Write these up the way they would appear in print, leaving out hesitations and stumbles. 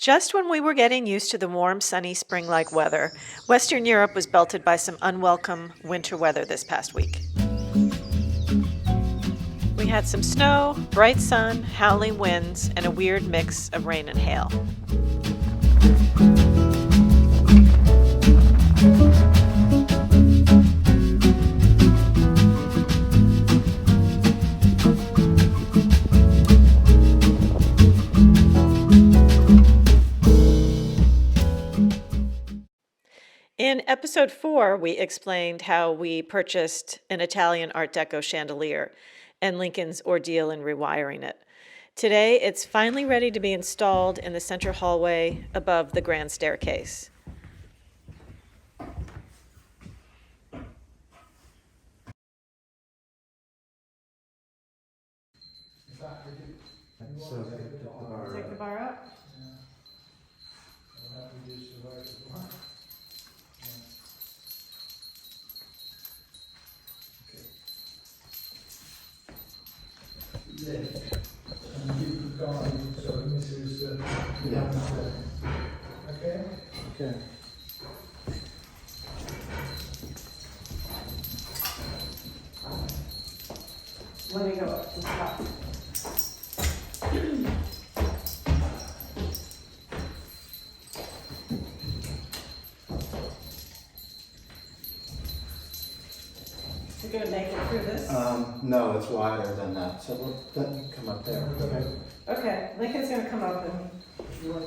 Just when we were getting used to the warm, sunny, spring-like weather, Western Europe was belted by some unwelcome winter weather this past week. We had some snow, bright sun, howling winds, and a weird mix of rain and hail. In episode 4, we explained how we purchased an Italian Art Deco chandelier and Lincoln's ordeal in rewiring it. Today, it's finally ready to be installed in the center hallway above the grand staircase. Take the bar up. Okay. Let me go up to the top. You're gonna make it through this? No, it's wider than that, so let me come up there. Okay. Okay, Lincoln's gonna come up and. So I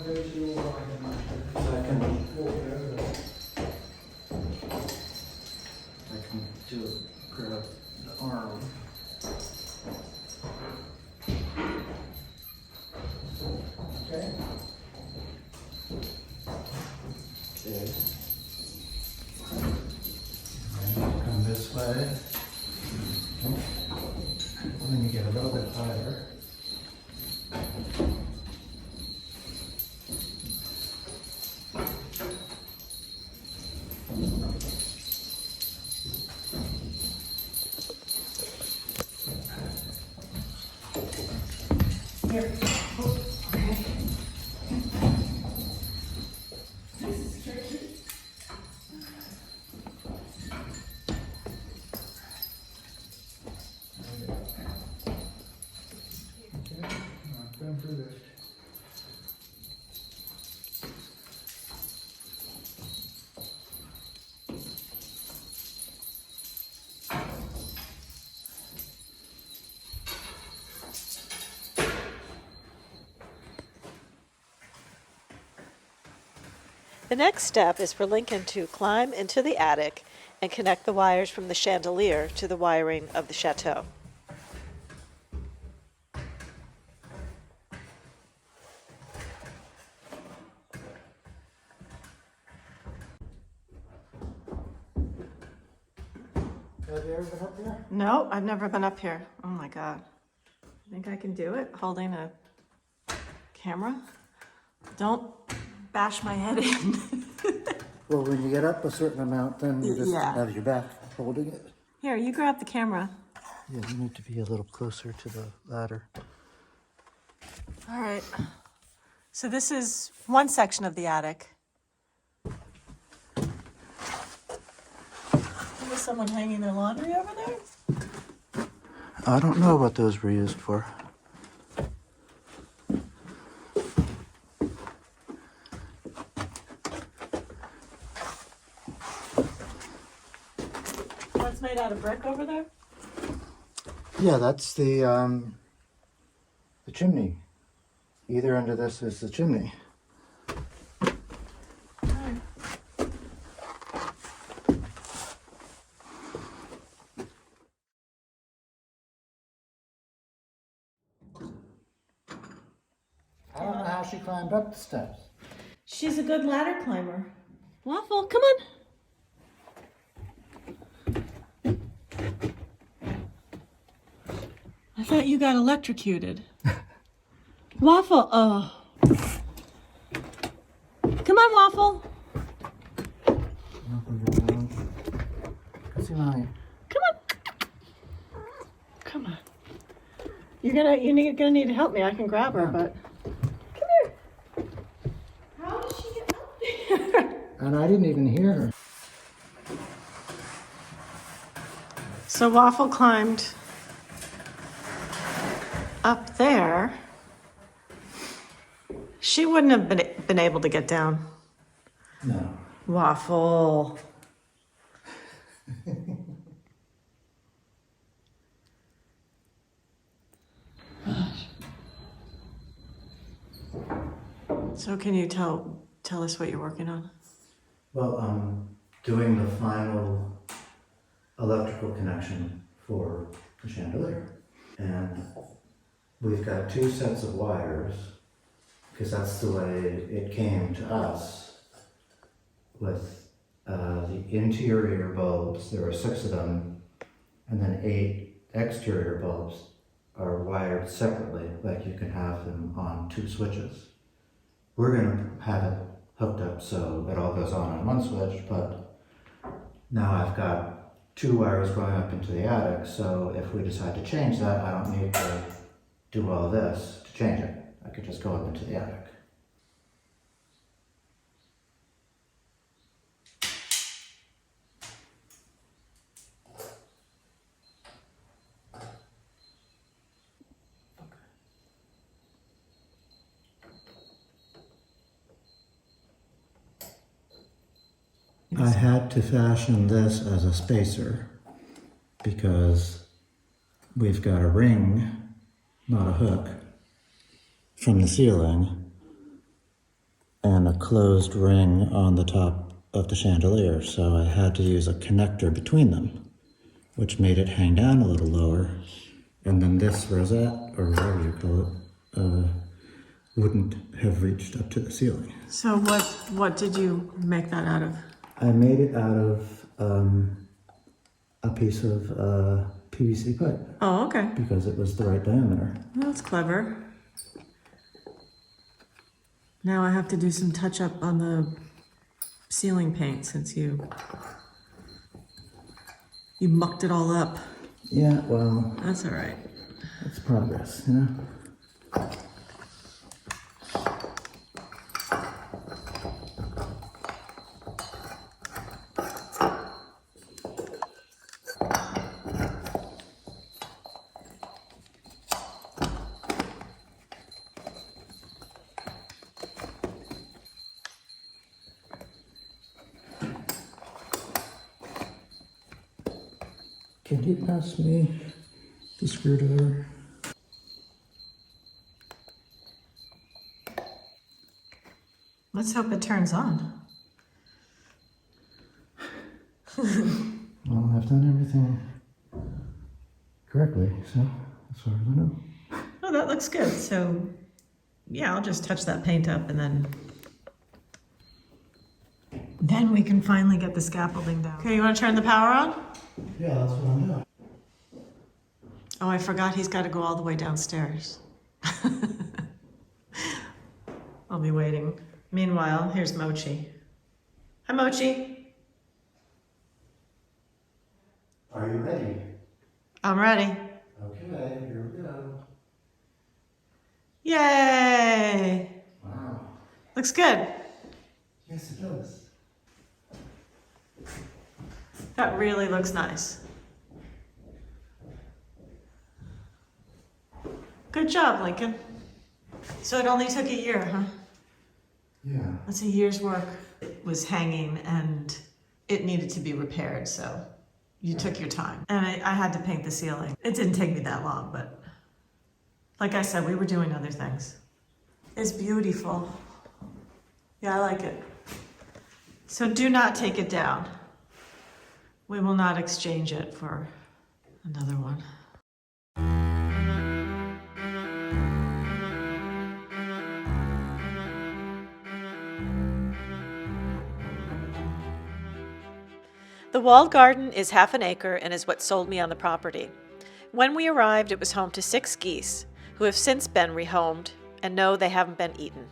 can do it, grab the arm. Okay. Okay. Come this way. Okay. Then you get a little bit higher. Here. Oh, okay. This is tricky. Okay, going through this. The next step is for Lincoln to climb into the attic and connect the wires from the chandelier to the wiring of the chateau. Have you ever been up there? No, I've never been up here. Oh my God. I think I can do it holding a camera. Don't bash my head in. Well, when you get up a certain amount, then you just Yeah. have your back holding it. Here, you grab the camera. Yeah, you need to be a little closer to the ladder. All right. So this is one section of the attic. There's someone hanging their laundry over there? I don't know what those were used for. That's made out of brick over there? Yeah, that's the chimney. Either end of this is the chimney. I don't know how she climbed up the steps. She's a good ladder climber. Waffle, come on. I thought you got electrocuted. Waffle, oh. Come on, Waffle. See my. Come on. Come on. You're gonna need to help me. I can grab her, but come here. and I didn't even hear her. So Waffle climbed up there. She wouldn't have been able to get down. No. Waffle. So can you tell us what you're working on? Well, I'm doing the final electrical connection for the chandelier. And we've got two sets of wires, because that's the way it came to us, with the interior bulbs. There are 6 of them, and then 8 exterior bulbs are wired separately, like you can have them on 2 switches. We're going to have it hooked up so it all goes on one switch, but now I've got 2 wires going up into the attic, so if we decide to change that, I don't need to do all this to change it. I could just go up into the attic. I had to fashion this as a spacer because we've got a ring, not a hook, from the ceiling and a closed ring on the top of the chandelier, so I had to use a connector between them, which made it hang down a little lower. And then this rosette, or whatever you call it, wouldn't have reached up to the ceiling. So what did you make that out of? I made it out of a piece of PVC pipe Oh, okay. because it was the right diameter. That's clever. Now I have to do some touch up on the ceiling paint since you mucked it all up. Yeah, well, That's all right. it's progress, you know? Can you pass me the screwdriver? Let's hope it turns on. Well, I've done everything correctly, so as far as I know. Oh, that looks good. So, yeah, I'll just touch that paint up and then we can finally get the scaffolding down. Okay, you want to turn the power on? Yeah, that's what I'm doing. Oh, I forgot he's got to go all the way downstairs. I'll be waiting. Meanwhile, here's Mochi. Hi, Mochi. Are you ready? I'm ready. Okay, here we go. Yay! Wow. Looks good. Yes, it does. That really looks nice. Good job, Lincoln. So it only took a year, huh? Yeah. That's a year's work. It was hanging and it needed to be repaired, so you took your time. And I had to paint the ceiling. It didn't take me that long, but like I said, we were doing other things. It's beautiful. Yeah, I like it. So do not take it down. We will not exchange it for another one. The walled garden is half an acre and is what sold me on the property. When we arrived, it was home to 6 geese, who have since been rehomed, and no, they haven't been eaten.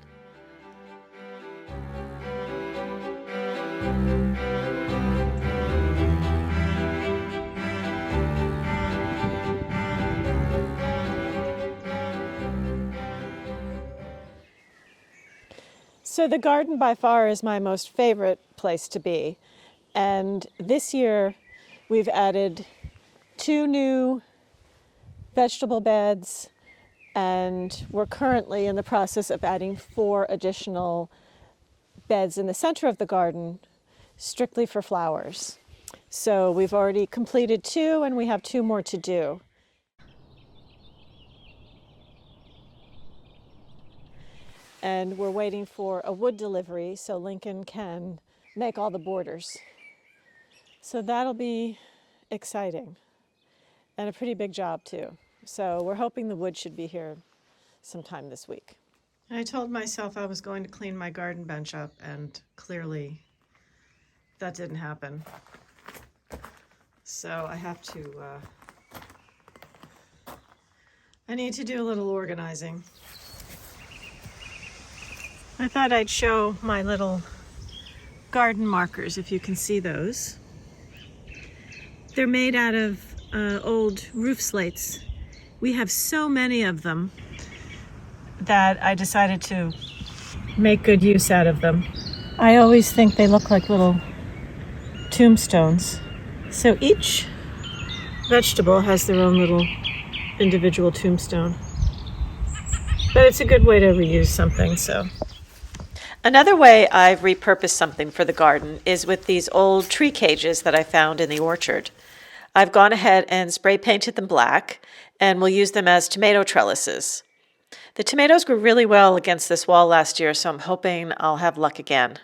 So the garden by far is my most favorite place place to be. And this year we've added 2 new vegetable beds, and we're currently in the process of adding 4 additional beds in the center of the garden strictly for flowers. So we've already completed 2 and we have 2 more to do. And we're waiting for a wood delivery so Lincoln can make all the borders. So that'll be exciting and a pretty big job too. So we're hoping the wood should be here sometime this week. I told myself I was going to clean my garden bench up, and clearly that didn't happen. So I have to, I need to do a little organizing. I thought I'd show my little garden markers, if you can see those. They're made out of old roof slates. We have so many of them that I decided to make good use out of them. I always think they look like little tombstones. So each vegetable has their own little individual tombstone. But it's a good way to reuse something, so. Another way I've repurposed something for the garden is with these old tree cages that I found in the orchard. I've gone ahead and spray painted them black, and we'll use them as tomato trellises. The tomatoes grew really well against this wall last year, so I'm hoping I'll have luck again.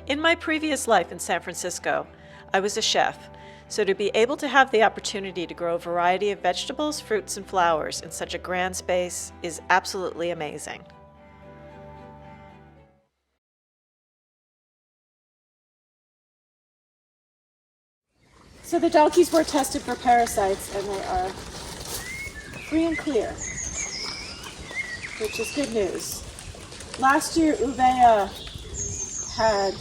In my previous life in San Francisco, I was a chef, so to be able to have the opportunity to grow a variety of vegetables, fruits, and flowers in such a grand space is absolutely amazing. So the donkeys were tested for parasites and they are free and clear, which is good news. Last year, Uvea had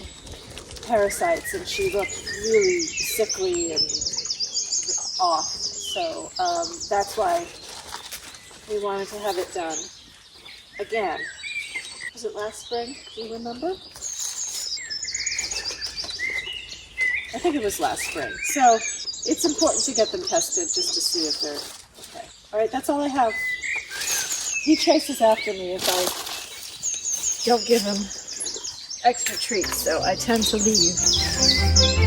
parasites and she looked really sickly and off. So that's why we wanted to have it done again. Was it last spring? Do you remember? I think it was last spring. So it's important to get them tested just to see if they're okay. All right, that's all I have. He chases after me if I don't give him extra treats, so I tend to leave.